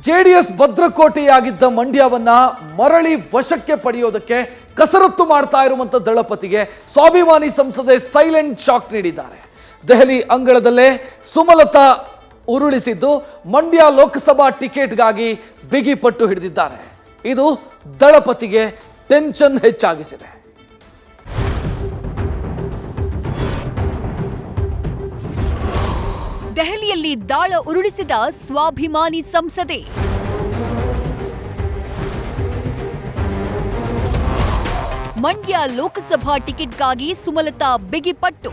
JDS ಭದ್ರಕೋಟೆಯಾಗಿದ್ದ ಮಂಡ್ಯವನ್ನ ಮರಳಿ ವಶಕ್ಕೆ ಪಡೆಯೋದಕ್ಕೆ ಕಸರತ್ತು ಮಾಡ್ತಾ ಇರುವಂತ ದಳಪತಿಗೆ ಸ್ವಾಭಿಮಾನಿ ಸಂಸದೆ ಸೈಲೆಂಟ್ ಶಾಕ್ ನೀಡಿದ್ದಾರೆ. ದೆಹಲಿ ಅಂಗಳದಲ್ಲೇ ಸುಮಲತಾ ಉರುಳಿಸಿದ್ದು ಮಂಡ್ಯ ಲೋಕಸಭಾ ಟಿಕೆಟ್ಗಾಗಿ ಬಿಗಿ ಪಟ್ಟು ಹಿಡಿದಿದ್ದಾರೆ. ಇದು ದಳಪತಿಗೆ ಟೆನ್ಷನ್ ಹೆಚ್ಚಾಗಿಸಿದೆ. ದೆಹಲಿಯಲ್ಲಿ ದಾಳ ಉರುಳಿಸಿದ ಸ್ವಾಭಿಮಾನಿ ಸಂಸದೆ. ಮಂಡ್ಯ ಲೋಕಸಭಾ ಟಿಕೆಟ್ಗಾಗಿ ಸುಮಲತಾ ಬಿಗಿಪಟ್ಟು.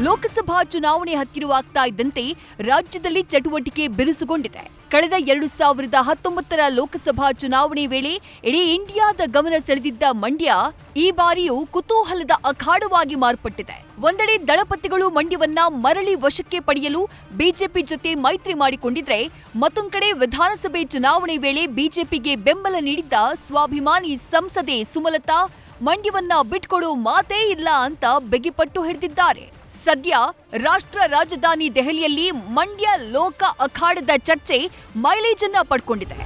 ಲೋಕಸಭಾ ಚುನಾವಣೆ ಹತ್ತಿರವಾಗ್ತಾ ಇದ್ದಂತೆ ರಾಜ್ಯದಲ್ಲಿ ಚಟುವಟಿಕೆ ಬಿರುಸುಗೊಂಡಿದೆ. ಕಳೆದ 2019ರ ಲೋಕಸಭಾ ಚುನಾವಣೆ ವೇಳೆ ಇಡೀ ಇಂಡಿಯಾದ ಗಮನ ಸೆಳೆದಿದ್ದ ಮಂಡ್ಯ ಈ ಬಾರಿಯೂ ಕುತೂಹಲದ ಅಖಾಡವಾಗಿ ಮಾರ್ಪಟ್ಟಿದೆ. ಒಂದೆಡೆ ದಳಪತಿಗಳು ಮಂಡ್ಯವನ್ನ ಮರಳಿ ವಶಕ್ಕೆ ಪಡೆಯಲು ಬಿಜೆಪಿ ಜೊತೆ ಮೈತ್ರಿ ಮಾಡಿಕೊಂಡಿದ್ರೆ, ಮತ್ತೊಂದು ಕಡೆ ವಿಧಾನಸಭೆ ಚುನಾವಣೆ ವೇಳೆ ಬಿಜೆಪಿಗೆ ಬೆಂಬಲ ನೀಡಿದ್ದ ಸ್ವಾಭಿಮಾನಿ ಸಂಸದೆ ಸುಮಲತಾ ಮಂಡ್ಯವನ್ನ ಬಿಟ್ಕೊಡೋ ಮಾತೇ ಇಲ್ಲ ಅಂತ ಬಿಗಿಪಟ್ಟು ಹಿಡಿದಿದ್ದಾರೆ. ಸದ್ಯ ರಾಷ್ಟ್ರ ರಾಜಧಾನಿ ದೆಹಲಿಯಲ್ಲಿ ಮಂಡ್ಯ ಲೋಕ ಅಖಾಡದ ಚರ್ಚೆ ಮೈಲೇಜ್ ಅನ್ನ ಪಡ್ಕೊಂಡಿದೆ.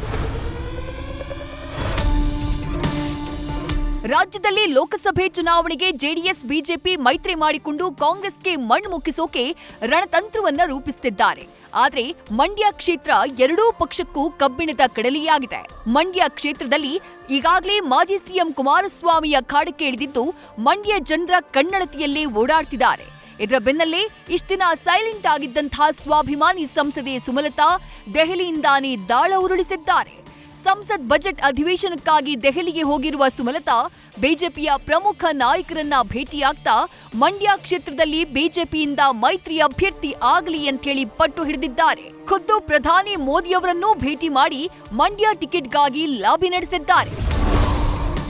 ರಾಜ್ಯದಲ್ಲಿ ಲೋಕಸಭೆ ಚುನಾವಣೆಗೆ ಜೆಡಿಎಸ್ ಬಿಜೆಪಿ ಮೈತ್ರಿ ಮಾಡಿಕೊಂಡು ಕಾಂಗ್ರೆಸ್ಗೆ ಮಣ್ಣು ಮುಕ್ಕಿಸೋಕೆ ರಣತಂತ್ರವನ್ನ ರೂಪಿಸುತ್ತಿದ್ದಾರೆ. ಆದ್ರೆ ಮಂಡ್ಯ ಕ್ಷೇತ್ರ ಎರಡೂ ಪಕ್ಷಕ್ಕೂ ಕಬ್ಬಿಣದ ಕಡಲಿಯಾಗಿದೆ. ಮಂಡ್ಯ ಕ್ಷೇತ್ರದಲ್ಲಿ ಈಗಾಗಲೇ ಮಾಜಿ ಸಿಎಂ ಕುಮಾರಸ್ವಾಮಿ ಅಖಾಡಕ್ಕೆ ಇಳಿದಿದ್ದು ಮಂಡ್ಯ ಜನರ ಕಣ್ಣಳತೆಯಲ್ಲೇ ಓಡಾಡ್ತಿದ್ದಾರೆ. ಇದರ ಬೆನ್ನಲ್ಲೇ ಇಷ್ಟಿನ ಸೈಲೆಂಟ್ ಆಗಿದ್ದಂತಹ ಸ್ವಾಭಿಮಾನಿ ಸಂಸದೆ ಸುಮಲತಾ ದೆಹಲಿಯಿಂದಾನೇ ದಾಳ ಉರುಳಿಸಿದ್ದಾರೆ. ಸಂಸತ್ ಬಜೆಟ್ ಅಧಿವೇಶನಕ್ಕಾಗಿ ದೆಹಲಿಗೆ ಹೋಗಿರುವ ಸುಮಲತಾ ಬಿಜೆಪಿಯ ಪ್ರಮುಖ ನಾಯಕರನ್ನ ಭೇಟಿಯಾಗ್ತಾ ಮಂಡ್ಯ ಕ್ಷೇತ್ರದಲ್ಲಿ ಬಿಜೆಪಿಯಿಂದ ಮೈತ್ರಿ ಅಭ್ಯರ್ಥಿ ಆಗಲಿ ಅಂತೇಳಿ ಪಟ್ಟು ಹಿಡಿದಿದ್ದಾರೆ. ಖುದ್ದು ಪ್ರಧಾನಿ ಮೋದಿಯವರನ್ನೂ ಭೇಟಿ ಮಾಡಿ ಮಂಡ್ಯ ಟಿಕೆಟ್ಗಾಗಿ ಲಾಬಿ ನಡೆಸಿದ್ದಾರೆ.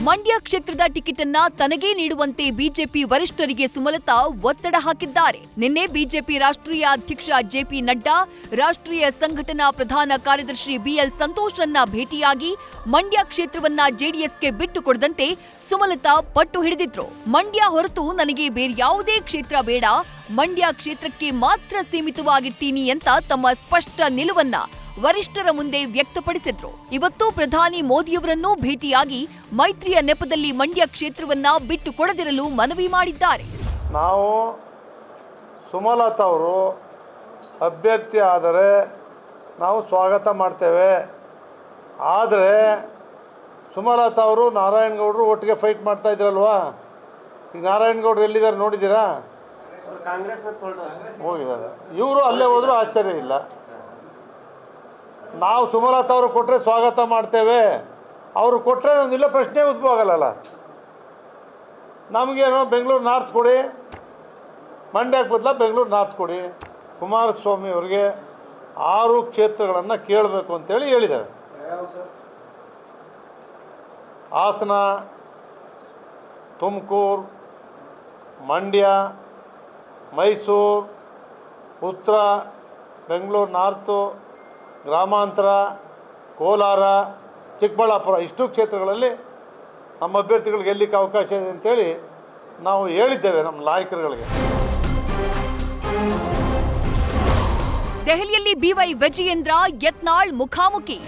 ಮಂಡ್ಯ ಕ್ಷೇತ್ರದ ಟಿಕೆಟ್ ಅನ್ನ ತನಗೇ ನೀಡುವಂತೆ ಬಿಜೆಪಿ ವರಿಷ್ಠರಿಗೆ ಸುಮಲತಾ ಒತ್ತಡ ಹಾಕಿದ್ದಾರೆ. ನಿನ್ನೆ ಬಿಜೆಪಿ ರಾಷ್ಟ್ರೀಯ ಅಧ್ಯಕ್ಷ ಜೆಪಿ ನಡ್ಡಾ, ರಾಷ್ಟ್ರೀಯ ಸಂಘಟನಾ ಪ್ರಧಾನ ಕಾರ್ಯದರ್ಶಿ ಬಿಎಲ್ ಸಂತೋಷ್ರನ್ನ ಭೇಟಿಯಾಗಿ ಮಂಡ್ಯ ಕ್ಷೇತ್ರವನ್ನ ಜೆಡಿಎಸ್ಗೆ ಬಿಟ್ಟು ಕೊಡದಂತೆ ಸುಮಲತಾ ಪಟ್ಟು ಹಿಡಿದಿದ್ರು. ಮಂಡ್ಯ ಹೊರತು ನನಗೆ ಬೇರ್ಯಾವುದೇ ಕ್ಷೇತ್ರ ಬೇಡ, ಮಂಡ್ಯ ಕ್ಷೇತ್ರಕ್ಕೆ ಮಾತ್ರ ಸೀಮಿತವಾಗಿರ್ತೀನಿ ಅಂತ ತಮ್ಮ ಸ್ಪಷ್ಟ ನಿಲುವನ್ನ ವರಿಷ್ಠರ ಮುಂದೆ ವ್ಯಕ್ತಪಡಿಸಿದ್ರು. ಇವತ್ತು ಪ್ರಧಾನಿ ಮೋದಿಯವರನ್ನೂ ಭೇಟಿಯಾಗಿ ಮೈತ್ರಿಯ ನೆಪದಲ್ಲಿ ಮಂಡ್ಯ ಕ್ಷೇತ್ರವನ್ನ ಬಿಟ್ಟು ಕೊಡದಿರಲು ಮನವಿ ಮಾಡಿದ್ದಾರೆ. ನಾವು ಸುಮಲತಾ ಅವರು ಅಭ್ಯರ್ಥಿ ಆದರೆ ನಾವು ಸ್ವಾಗತ ಮಾಡ್ತೇವೆ. ಆದರೆ ಸುಮಲತಾ ಅವರು ನಾರಾಯಣಗೌಡರು ಒಟ್ಟಿಗೆ ಫೈಟ್ ಮಾಡ್ತಾ ಇದ್ರಲ್ವಾ? ಈಗ ನಾರಾಯಣಗೌಡರು ಎಲ್ಲಿದ್ದಾರೆ ನೋಡಿದ್ದೀರಾ? ಹೋಗಿದ್ದಾರೆ. ಇವರು ಅಲ್ಲೇ ಹೋದರೂ ಆಶ್ಚರ್ಯ ಇಲ್ಲ. ನಾವು ಸುಮಲತಾ ಅವರು ಕೊಟ್ಟರೆ ಸ್ವಾಗತ ಮಾಡ್ತೇವೆ, ಅವರು ಕೊಟ್ಟರೆ ಒಂದಿಲ್ಲ ಪ್ರಶ್ನೆ ಉದ್ಭವ ಆಗಲ್ಲ. ನಮಗೇನು ಬೆಂಗಳೂರು ನಾರ್ತ್ ಕೊಡಿ, ಮಂಡ್ಯಕ್ಕೆ ಬದಲ ಬೆಂಗಳೂರು ನಾರ್ತ್ ಕೊಡಿ. ಕುಮಾರಸ್ವಾಮಿ ಅವರಿಗೆ 6 ಕ್ಷೇತ್ರಗಳನ್ನು ಕೇಳಬೇಕು ಅಂತೇಳಿ ಹೇಳಿದ್ದಾರೆ. ಹಾಸನ, ತುಮಕೂರು, ಮಂಡ್ಯ, ಮೈಸೂರು, ಉತ್ತರ, ಬೆಂಗಳೂರು ನಾರ್ತು, ಗ್ರಾಮಾಂತರ, ಕೋಲಾರ, ಚಿಕ್ಕಬಳ್ಳಾಪುರ ಇಷ್ಟು ಕ್ಷೇತ್ರಗಳಲ್ಲಿ ನಮ್ಮ ಅಭ್ಯರ್ಥಿಗಳಿಗೆ ಗೆಲ್ಲಲಿಕ್ಕೆ ಅವಕಾಶ ಇದೆ ಅಂತೇಳಿ ನಾವು ಹೇಳಿದ್ದೇವೆ ನಮ್ಮ ನಾಯಕರುಗಳಿಗೆ. ದೆಹಲಿಯಲ್ಲಿ ಬಿವೈ ವಿಜಯೇಂದ್ರ ಯತ್ನಾಳ್ ಮುಖಾಮುಖಿ.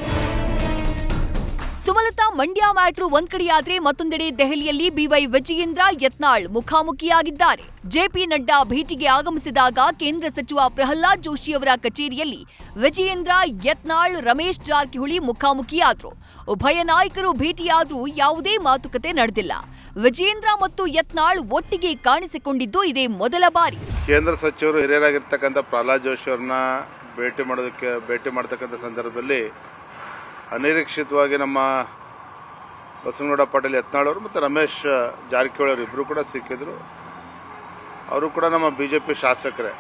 ಸುಮಲತಾ ಮಂಡ್ಯ ಮ್ಯಾಟ್ರು ಒಂದ್ ಕಡೆಯಾದ್ರೆ ಮತ್ತೊಂದೆಡೆ ದೆಹಲಿಯಲ್ಲಿ ಬಿವೈ ವಿಜಯೇಂದ್ರ ಯತ್ನಾಳ್ ಮುಖಾಮುಖಿಯಾಗಿದ್ದಾರೆ. ಜೆಪಿ ನಡ್ಡಾ ಭೇಟಿಗೆ ಆಗಮಿಸಿದಾಗ ಕೇಂದ್ರ ಸಚಿವ ಪ್ರಹ್ಲಾದ್ ಜೋಶಿ ಅವರ ಕಚೇರಿಯಲ್ಲಿ ವಿಜಯೇಂದ್ರ, ಯತ್ನಾಳ್, ರಮೇಶ್ ಜಾರಕಿಹೊಳಿ ಮುಖಾಮುಖಿಯಾದ್ರು. ಉಭಯ ನಾಯಕರು ಭೇಟಿಯಾದ್ರೂ ಯಾವುದೇ ಮಾತುಕತೆ ನಡೆದಿಲ್ಲ. ವಿಜಯೇಂದ್ರ ಮತ್ತು ಯತ್ನಾಳ್ ಒಟ್ಟಿಗೆ ಕಾಣಿಸಿಕೊಂಡಿದ್ದು ಇದೇ ಮೊದಲ ಬಾರಿ. ಕೇಂದ್ರ ಸಚಿವರು ಹಿರಿಯರಾಗಿರ್ತಕ್ಕಂಥ ಪ್ರಹ್ಲಾದ್ ಜೋಶಿ ಅವರನ್ನ ಭೇಟಿ ಮಾಡತಕ್ಕಂಥ ಸಂದರ್ಭದಲ್ಲಿ ಅನಿರೀಕ್ಷಿತವಾಗಿ ನಮ್ಮ ಬಸವನಗೌಡ ಪಾಟೀಲ್ ಯತ್ನಾಳ್ ಅವರು ಮತ್ತು ರಮೇಶ್ ಜಾರಕಿಹೊಳಿ ಅವರು ಇಬ್ಬರು ಕೂಡ ಸಿಕ್ಕಿದ್ರು. ಅವರು ಕೂಡ ನಮ್ಮ ಬಿಜೆಪಿ ಶಾಸಕರೇ.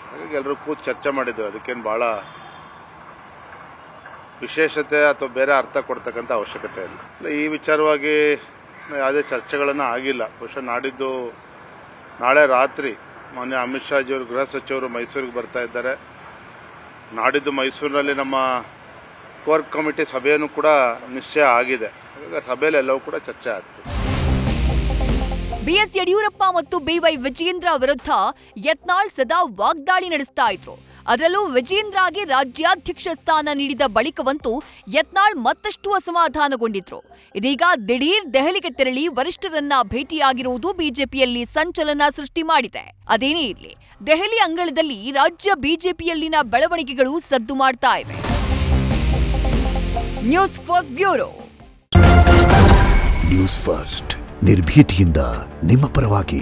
ಹಾಗಾಗಿ ಎಲ್ಲರೂ ಕೂತು ಚರ್ಚೆ ಮಾಡಿದ್ದೇವೆ. ಅದಕ್ಕೇನು ಭಾಳ ವಿಶೇಷತೆ ಅಥವಾ ಬೇರೆ ಅರ್ಥ ಕೊಡ್ತಕ್ಕಂಥ ಅವಶ್ಯಕತೆ ಇಲ್ಲ. ಈ ವಿಚಾರವಾಗಿ ಯಾವುದೇ ಚರ್ಚೆಗಳನ್ನು ಆಗಿಲ್ಲ. ಬಹುಶಃ ನಾಳೆ ರಾತ್ರಿ ಮಾನ್ಯ ಅಮಿತ್ ಶಾಜಿಯವರು ಗೃಹ ಸಚಿವರು ಮೈಸೂರಿಗೆ ಬರ್ತಾ ಇದ್ದಾರೆ. ನಾಡಿದ್ದು ಮೈಸೂರಿನಲ್ಲಿ ನಮ್ಮ ಕೋರ್ ಕಮಿಟಿ ಸಭೆಯನ್ನು ಕೂಡ ನಿಶ್ಚಯ ಆಗಿದೆ. ಸಭೆಯಲ್ಲಿ ಎಲ್ಲವೂ ಕೂಡ ಚರ್ಚೆ ಆಗ್ತದೆ. ಬಿಎಸ್ ಯಡಿಯೂರಪ್ಪ ಮತ್ತು ಬಿವೈ ವಿಜಯೇಂದ್ರ ವಿರುದ್ಧ ಯತ್ನಾಳ್ ಸದಾ ವಾಗ್ದಾಳಿ ನಡೆಸ್ತಾ ಇದ್ರು. ಅದರಲ್ಲೂ ವಿಜೇಂದ್ರಗೆ ರಾಜ್ಯಾಧ್ಯಕ್ಷ ಸ್ಥಾನ ನೀಡಿದ ಬಳಿಕವಂತೂ ಯತ್ನಾಳ್ ಮತ್ತಷ್ಟು ಅಸಮಾಧಾನಗೊಂಡಿದ್ರು. ಇದೀಗ ದಿಢೀರ್ ದೆಹಲಿಗೆ ತೆರಳಿ ವರಿಷ್ಠರನ್ನ ಭೇಟಿಯಾಗಿರುವುದು ಬಿಜೆಪಿಯಲ್ಲಿ ಸಂಚಲನ ಸೃಷ್ಟಿ ಮಾಡಿದೆ. ಅದೇನೇ ಇರಲಿ, ದೆಹಲಿ ಅಂಗಳದಲ್ಲಿ ರಾಜ್ಯ ಬಿಜೆಪಿಯಲ್ಲಿನ ಬೆಳವಣಿಗೆಗಳು ಸದ್ದು ಮಾಡ್ತಾ ಇವೆ. News first bureau. News first ನಿರ್ಭೀತಿಯಿಂದ ನಿಮ್ಮ ಪರವಾಗಿ.